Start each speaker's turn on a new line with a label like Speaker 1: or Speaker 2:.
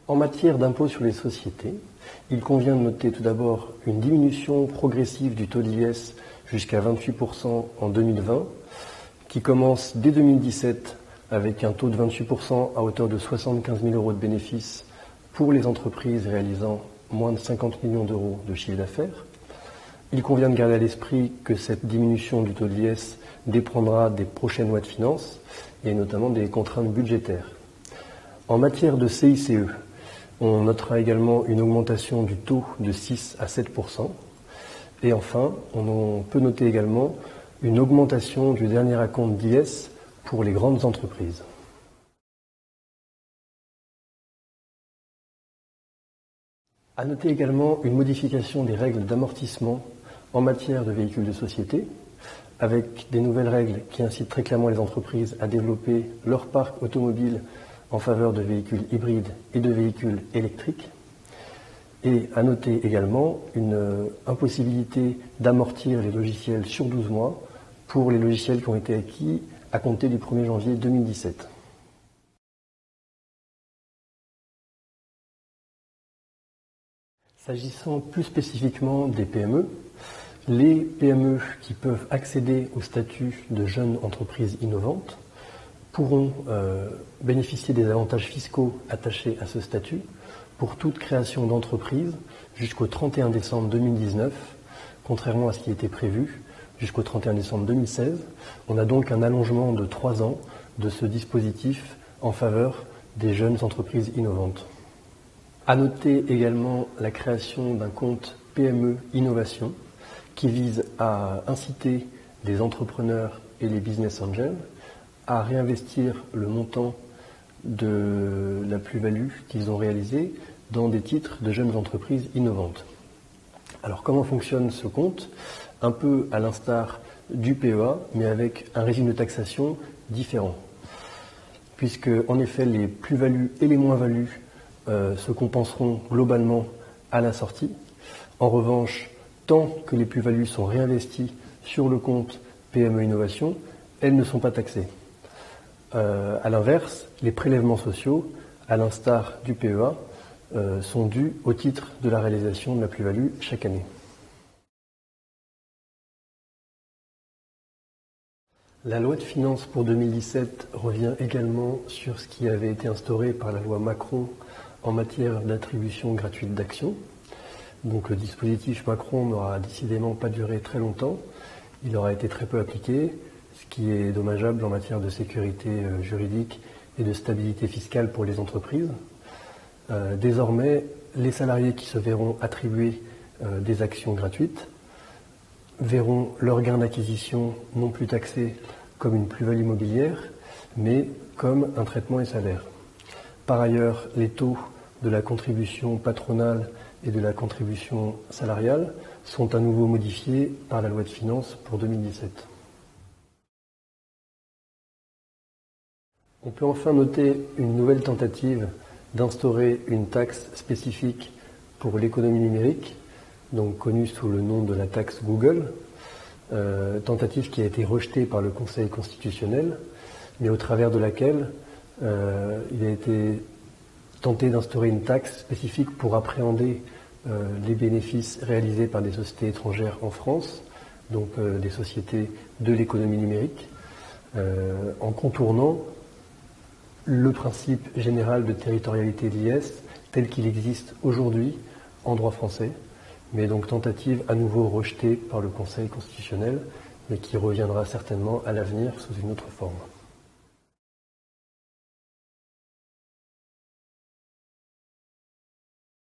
Speaker 1: En matière d'impôt sur les sociétés, il convient de noter tout d'abord une diminution progressive du taux d'IS jusqu'à 28% en 2020, qui commence dès 2017 avec un taux de 28% à hauteur de 75 000 euros de bénéfices pour les entreprises réalisant moins de 50 millions d'euros de chiffre d'affaires. Il convient de garder à l'esprit que cette diminution du taux d'IS dépendra des prochaines lois de finances et notamment des contraintes budgétaires. En matière de CICE, on notera également une augmentation du taux de 6 à 7%. Et enfin, on peut noter également une augmentation du dernier acompte d'IS pour les grandes entreprises. À noter également une modification des règles d'amortissement en matière de véhicules de société, avec des nouvelles règles qui incitent très clairement les entreprises à développer leur parc automobile en faveur de véhicules hybrides et de véhicules électriques. Et à noter également une impossibilité d'amortir les logiciels sur 12 mois pour les logiciels qui ont été acquis à compter du 1er janvier 2017. S'agissant plus spécifiquement des PME, les PME qui peuvent accéder au statut de jeune entreprise innovante pourront bénéficier des avantages fiscaux attachés à ce statut pour toute création d'entreprise jusqu'au 31 décembre 2019, contrairement à ce qui était prévu, jusqu'au 31 décembre 2016. On a donc un allongement de 3 ans de ce dispositif en faveur des jeunes entreprises innovantes. À noter également la création d'un compte PME Innovation qui vise à inciter les entrepreneurs et les business angels à réinvestir le montant de la plus-value qu'ils ont réalisée dans des titres de jeunes entreprises innovantes. Alors comment fonctionne ce compte? Un peu à l'instar du PEA, mais avec un régime de taxation différent. Puisque en effet les plus-values et les moins-values se compenseront globalement à la sortie. En revanche, tant que les plus-values sont réinvesties sur le compte PME Innovation, elles ne sont pas taxées. À l'inverse, les prélèvements sociaux, à l'instar du PEA, sont dus au titre de la réalisation de la plus-value chaque année. La loi de finances pour 2017 revient également sur ce qui avait été instauré par la loi Macron en matière d'attribution gratuite d'actions. Donc le dispositif Macron n'aura décidément pas duré très longtemps. Il aura été très peu appliqué, ce qui est dommageable en matière de sécurité juridique et de stabilité fiscale pour les entreprises. Désormais, les salariés qui se verront attribuer des actions gratuites verront leur gain d'acquisition non plus taxé comme une plus-value immobilière, mais comme un traitement des salaires. Par ailleurs, les taux de la contribution patronale et de la contribution salariale sont à nouveau modifiés par la loi de finances pour 2017. On peut enfin noter une nouvelle tentative d'instaurer une taxe spécifique pour l'économie numérique, donc connue sous le nom de la taxe Google, tentative qui a été rejetée par le Conseil constitutionnel, mais au travers de laquelle il a été tenté d'instaurer une taxe spécifique pour appréhender les bénéfices réalisés par des sociétés étrangères en France, donc des sociétés de l'économie numérique, en contournant le principe général de territorialité de l'IS tel qu'il existe aujourd'hui en droit français, mais donc tentative à nouveau rejetée par le Conseil constitutionnel, mais qui reviendra certainement à l'avenir sous une autre forme.